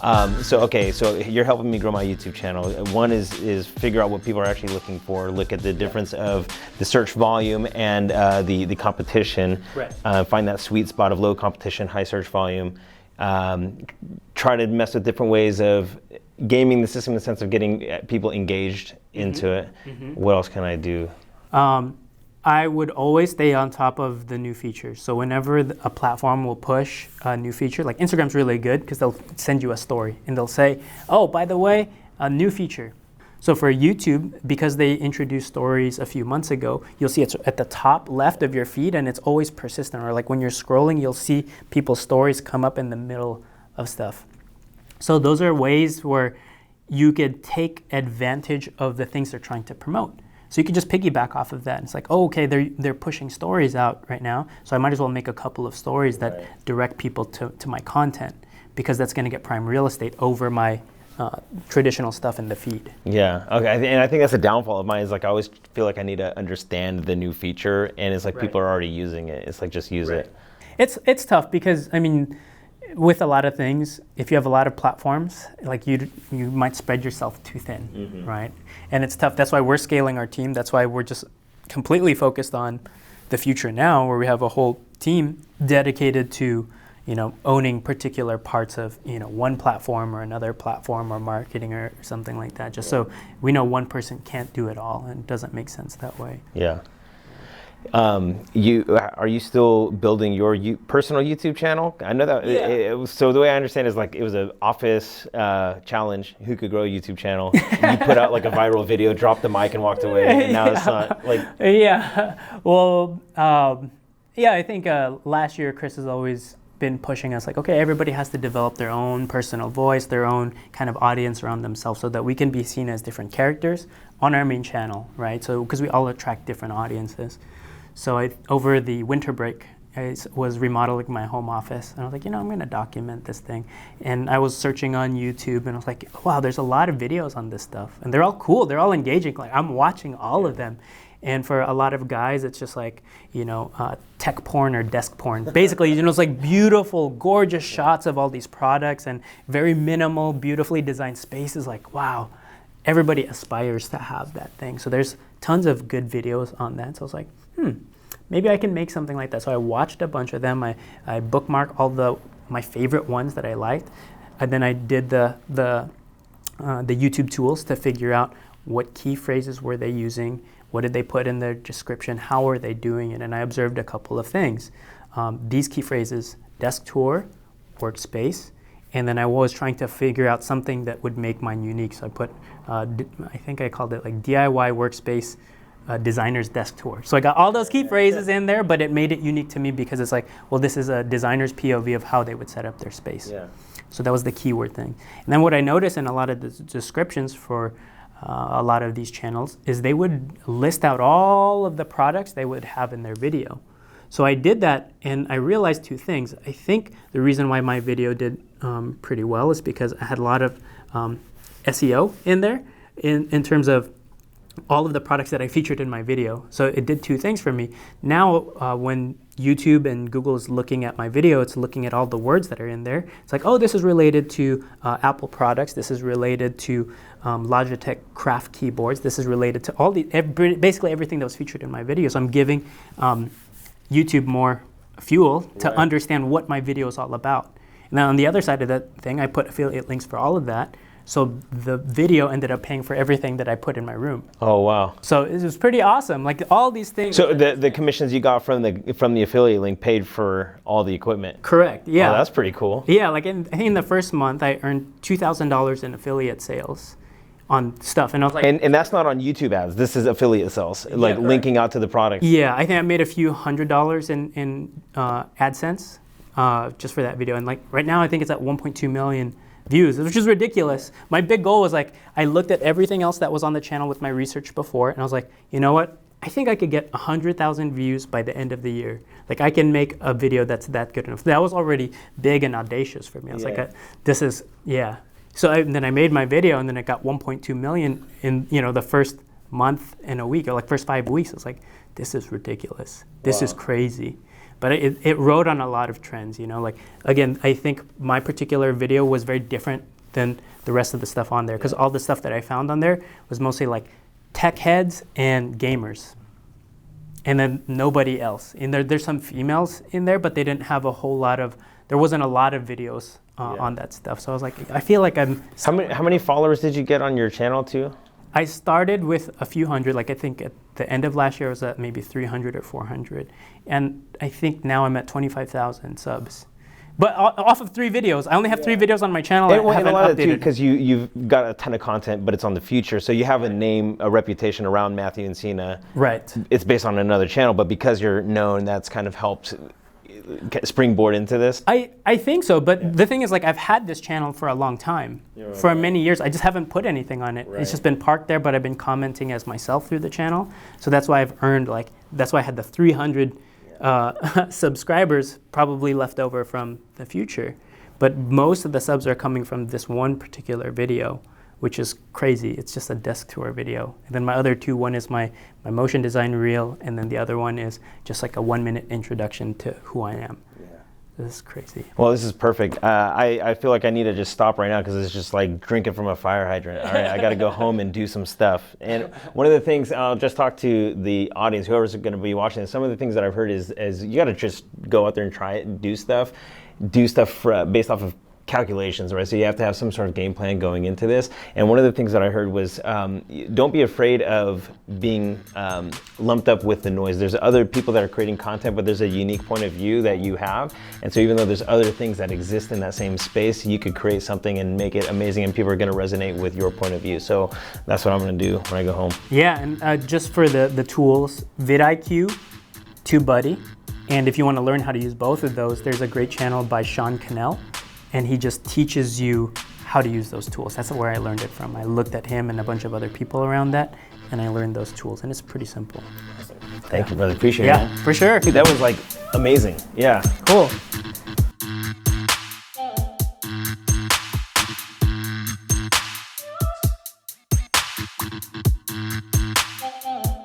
So you're helping me grow my YouTube channel. One is figure out what people are actually looking for, look at the difference of the search volume and the competition. Right. Find that sweet spot of low competition, high search volume. Try to mess with different ways of gaming the system in the sense of getting people engaged into it. What else can I do? I would always stay on top of the new features. So whenever a platform will push a new feature, like Instagram's really good because they'll send you a story and they'll say, oh, by the way, a new feature. So for YouTube, because they introduced stories a few months ago, you'll see it's at the top left of your feed and it's always persistent. Or like when you're scrolling, you'll see people's stories come up in the middle of stuff. So those are ways where you could take advantage of the things they're trying to promote. So you could just piggyback off of that. And it's like, oh, okay, they're pushing stories out right now, so I might as well make a couple of stories that direct people to my content, because that's going to get prime real estate over my traditional stuff in the feed. Yeah, okay, and I think that's a downfall of mine, is like I always feel like I need to understand the new feature, and it's like people are already using it. It's like, just use it. It's tough because, I mean, with a lot of things, if you have a lot of platforms, like you might spread yourself too thin, right? And it's tough. That's why we're scaling our team. That's why we're just completely focused on the future now, where we have a whole team dedicated to, owning particular parts of, one platform or another platform or marketing or something like that. Just so we know one person can't do it all, and it doesn't make sense that way. Yeah. Are you still building your personal YouTube channel? I know that it was, so the way I understand is like it was an office challenge, who could grow a YouTube channel. You put out like a viral video, dropped the mic and walked away, and now it's not like... Well, I think last year Chris has always been pushing us like, okay, everybody has to develop their own personal voice, their own kind of audience around themselves, so that we can be seen as different characters on our main channel, right? So because we all attract different audiences. So over the winter break, I was remodeling my home office, and I was like, I'm going to document this thing. And I was searching on YouTube, and I was like, wow, there's a lot of videos on this stuff, and they're all cool, they're all engaging. Like, I'm watching all of them. And for a lot of guys, it's just like, tech porn or desk porn. Basically, it's like beautiful, gorgeous shots of all these products and very minimal, beautifully designed spaces. Like, wow, everybody aspires to have that thing. So there's tons of good videos on that. So I was like, maybe I can make something like that. So I watched a bunch of them. I bookmarked all my favorite ones that I liked. And then I did the YouTube tools to figure out what key phrases were they using, what did they put in their description, how are they doing it, and I observed a couple of things. These key phrases: desk tour, workspace, and then I was trying to figure out something that would make mine unique. So I put, I think I called it like DIY workspace, designer's desk tour. So I got all those key phrases in there, but it made it unique to me because it's like, well, this is a designer's POV of how they would set up their space. Yeah. So that was the keyword thing. And then what I noticed in a lot of the descriptions for a lot of these channels is they would list out all of the products they would have in their video. So I did that, and I realized two things. I think the reason why my video did pretty well is because I had a lot of SEO in there in terms of all of the products that I featured in my video. So it did two things for me. Now, when YouTube and Google is looking at my video, it's looking at all the words that are in there. It's like, oh, this is related to Apple products. This is related to Logitech craft keyboards. This is related to basically everything that was featured in my video. So I'm giving YouTube more fuel to understand what my video is all about. And then on the other side of that thing, I put affiliate links for all of that. So the video ended up paying for everything that I put in my room. Oh, wow. So it was pretty awesome. Like all these things. So the commissions you got from the affiliate link paid for all the equipment? Correct, yeah. Oh, that's pretty cool. Yeah, like I think in the first month I earned $2,000 in affiliate sales on stuff. And I was like, and that's not on YouTube ads. This is affiliate sales, like linking out to the product. Yeah, I think I made a few $100s in AdSense just for that video. And like right now I think it's at 1.2 million views, which is ridiculous. My big goal was like, I looked at everything else that was on the channel with my research before, and I was like, you know what? I think I could get 100,000 views by the end of the year. Like I can make a video that's that good enough. That was already big and audacious for me. I was like, So then I made my video, and then it got 1.2 million in the first month and a week, or like first 5 weeks. I was like, this is ridiculous. This is crazy. But it rode on a lot of trends, like, again, I think my particular video was very different than the rest of the stuff on there, because all the stuff that I found on there was mostly like tech heads and gamers, and then nobody else. And there's some females in there, but they didn't have a whole lot of. There wasn't a lot of videos on that stuff. So I was like, I feel like I'm. How many followers did you get on your channel too? I started with a few hundred. Like I think at the end of last year I was at maybe 300 or 400, and I think now I'm at 25,000 subs. But off of 3 videos, I only have 3 videos on my channel. And, I haven't a lot of it too, updated. because you've got a ton of content, but it's on the future, so you have a name, a reputation around Matthew Encina. Right. It's based on another channel, but because you're known, that's kind of helped springboard into this. I think so, but the thing is, like, I've had this channel for a long time, for many years. I just haven't put anything on it. It's just been parked there, but I've been commenting as myself through the channel. So that's why I've earned, like, that's why I had the 300 subscribers probably left over from the future. But most of the subs are coming from this one particular video, which is crazy. It's just a desk tour video. And then my other 2, one is my motion design reel, and then the other one is just like a 1-minute introduction to who I am. Yeah. This is crazy. Well, this is perfect. I feel like I need to just stop right now because it's just like drinking from a fire hydrant. All right, I got to go home and do some stuff. And one of the things, I'll just talk to the audience, whoever's going to be watching this, some of the things that I've heard is you got to just go out there and try it and do stuff based off of calculations, right? So you have to have some sort of game plan going into this. And one of the things that I heard was don't be afraid of being lumped up with the noise. There's other people that are creating content, but there's a unique point of view that you have. And so even though there's other things that exist in that same space, you could create something and make it amazing, and people are going to resonate with your point of view. So that's what I'm going to do when I go home. Yeah, and just for the tools, vidIQ, TubeBuddy. And if you want to learn how to use both of those, there's a great channel by Sean Cannell, and he just teaches you how to use those tools. That's where I learned it from. I looked at him and a bunch of other people around that, and I learned those tools, and it's pretty simple. Thank you, brother. Appreciate it. Yeah, for sure. Dude, that was like amazing. Yeah. Cool.